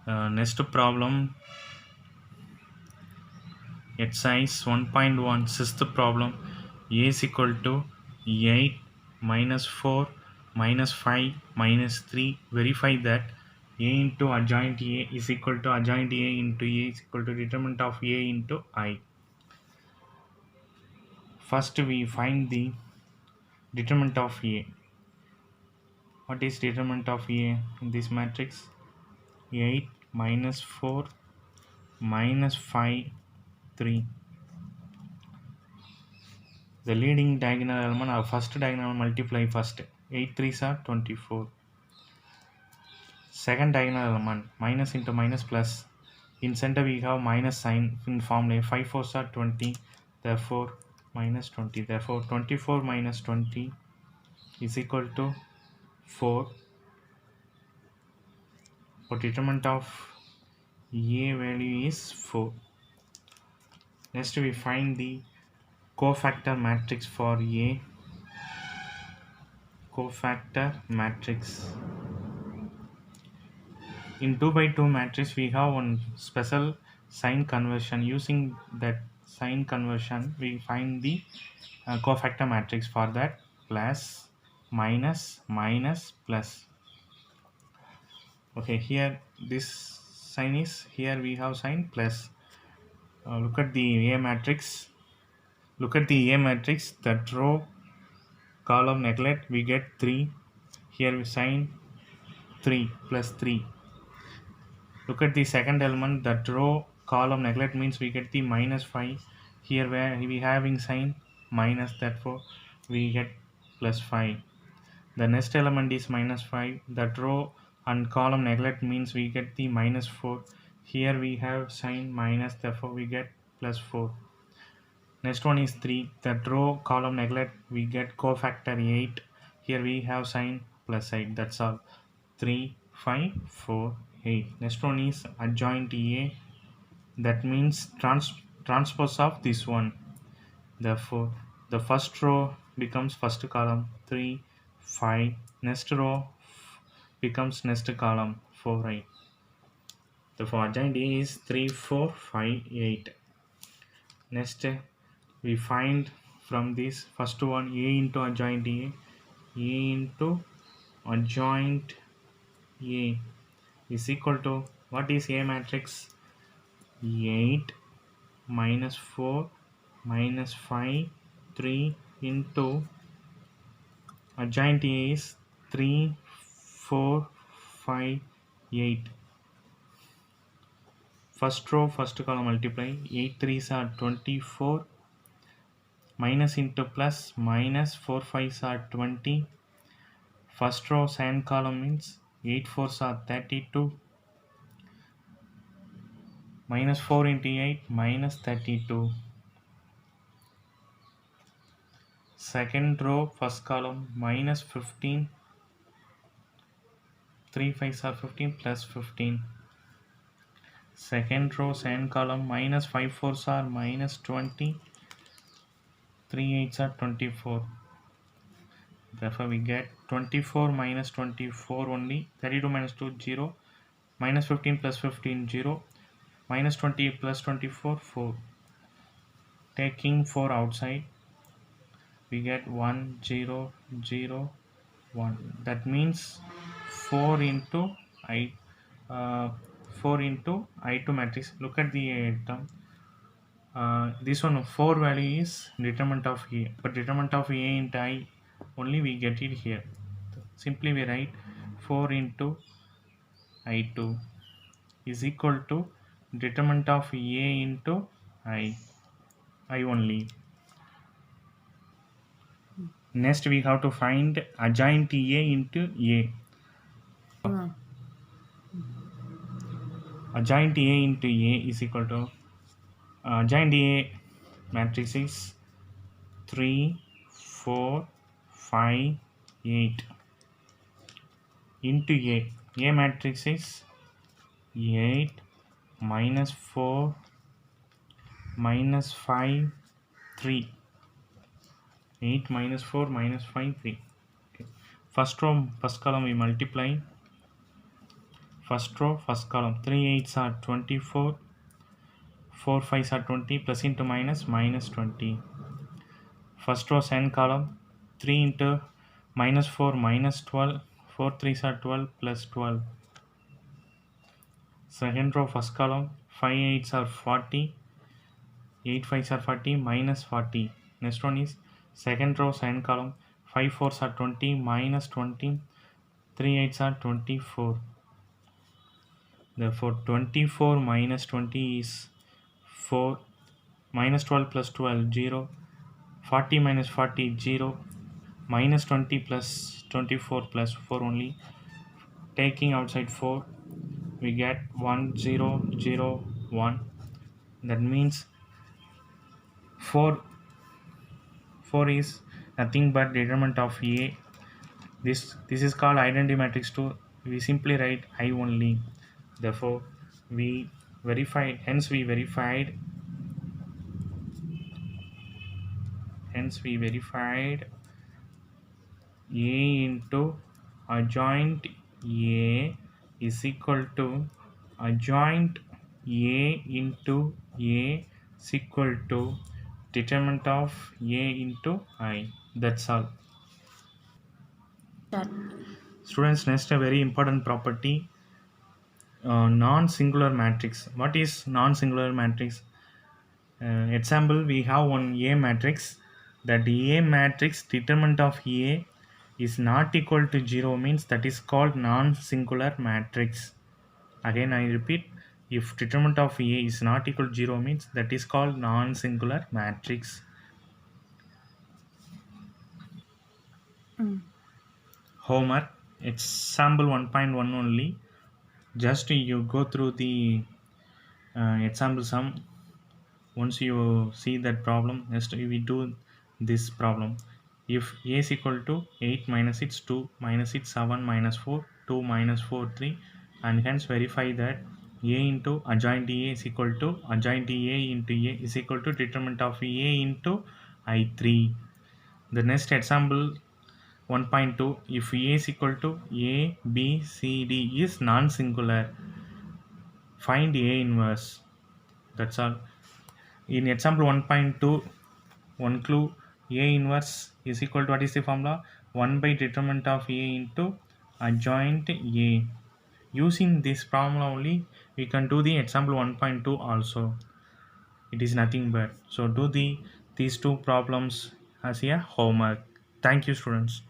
Next problem, exercise 1.1, sixth problem. A is equal to 8 minus 4 minus 5 minus 3. Verify that A into adjoint A is equal to adjoint A into A is equal to determinant of A into I. First we find the determinant of A. What is determinant of A in this matrix? 8 minus 4 minus 5 3. The leading diagonal element or first diagonal multiply first. 8 3s are 24. Second diagonal element minus into minus plus. In center we have minus sign in formula. 5 4s are 20. Therefore minus 20. Therefore 24 minus 20 is equal to 4. For determinant of A value is 4. Next we find the cofactor matrix for A. Cofactor matrix. In 2 by 2 matrix we have one special sign conversion. Using that sign conversion we find the cofactor matrix. For that, plus minus minus plus. Okay, here this sign is, here we have sign plus. Look at the A matrix. Look at the A matrix. That row column neglect, we get 3. Here we sign 3 plus 3. Look at the second element. That row column neglect means we get the minus 5. Here where we having sign minus, therefore we get plus 5. The next element is minus 5. That row and column neglect means we get the minus 4. Here we have sign minus, therefore we get plus 4. Next one is 3. That row column neglect we get cofactor 8. Here we have sign plus 8. That's all. 3 5 4 8. Next one is adjoint A. That means transpose of this one. Therefore the first row becomes first column 3 5. Next row becomes next column 4 8. Therefore adjoint A is 3 4 5 8. Next we find from this first one A into adjoint A. A into adjoint A is equal to, what is A matrix? 8 minus 4 minus 5 3 into adjoint A is 3 4 5 8. First row first column multiply. 8 3s are 24. Minus into plus, minus 4 5s are 20. First row second column means 8 4s are 32. Minus 4 into 8 minus 32. Second row first column minus 15. 3 5s are 15 plus 15. Second row second column minus 5 4s are minus 20. 3 8s are 24. Therefore we get 24 minus 24 only. 32 minus 2 0. Minus 15 plus 15 0. Minus 20 plus 24 4. Taking 4 outside we get 1 0 0 1. That means 4 into I 4 into I2 matrix. Look at the term. This one 4 value is determinant of A, but determinant of A into I only we get it here. Simply we write 4 into I2 is equal to determinant of A into I only. Next we have to find adjoint A into A. Adjoint A into A is equal to adjoint A matrix is 3 4 5 8 into A. A matrix is 8 minus 4 minus 5 3. 8 minus 4 minus 5 3. Okay. First row first column we multiply. First row, first column. 3 8s are 24. 4 5s are 20. Plus into minus, minus 20. First row, second column. 3 into minus 4, minus 12. 4 3s are 12 plus 12. Second row, first column. 5 8s are 40. 8 5s are 40 minus 40. Next one is second row, second column. 5 4s are 20 minus 20. 3 8s are 24. Therefore 24 minus 20 is 4. Minus 12 plus 12 0. 40 minus 40 0. Minus 20 plus 24 plus 4 only. Taking outside 4, we get 1 0 0 1. That means 4 is nothing but determinant of A. This is called identity matrix 2. We simply write I only. Therefore we verified, hence we verified A into adjoint A is equal to adjoint A into A is equal to determinant of A into I. That's all. Done. Students, next a very important property, non-singular matrix. What is non-singular matrix? Example, we have one A matrix. That A matrix determinant of A is not equal to 0 means that is called non-singular matrix. Again I repeat, if determinant of A is not equal to 0 means that is called non-singular matrix. Mm. Homework, example 1.1 only. Just you go through the example sum. Once you see that problem, next we do this problem. If A is equal to 8 minus 6 2 minus 6 7 minus 4 2 minus 4 3, and hence verify that A into adjoint A is equal to adjoint A into A is equal to determinant of A into I3. The next example 1.2, if A is equal to A B C D is non-singular, find A inverse. That's all. In example 1.2, one clue, A inverse is equal to, what is the formula? 1 by determinant of A into adjoint A. Using this formula only, we can do the example 1.2 also. It is nothing but. So do these two problems as a homework. Thank you, students.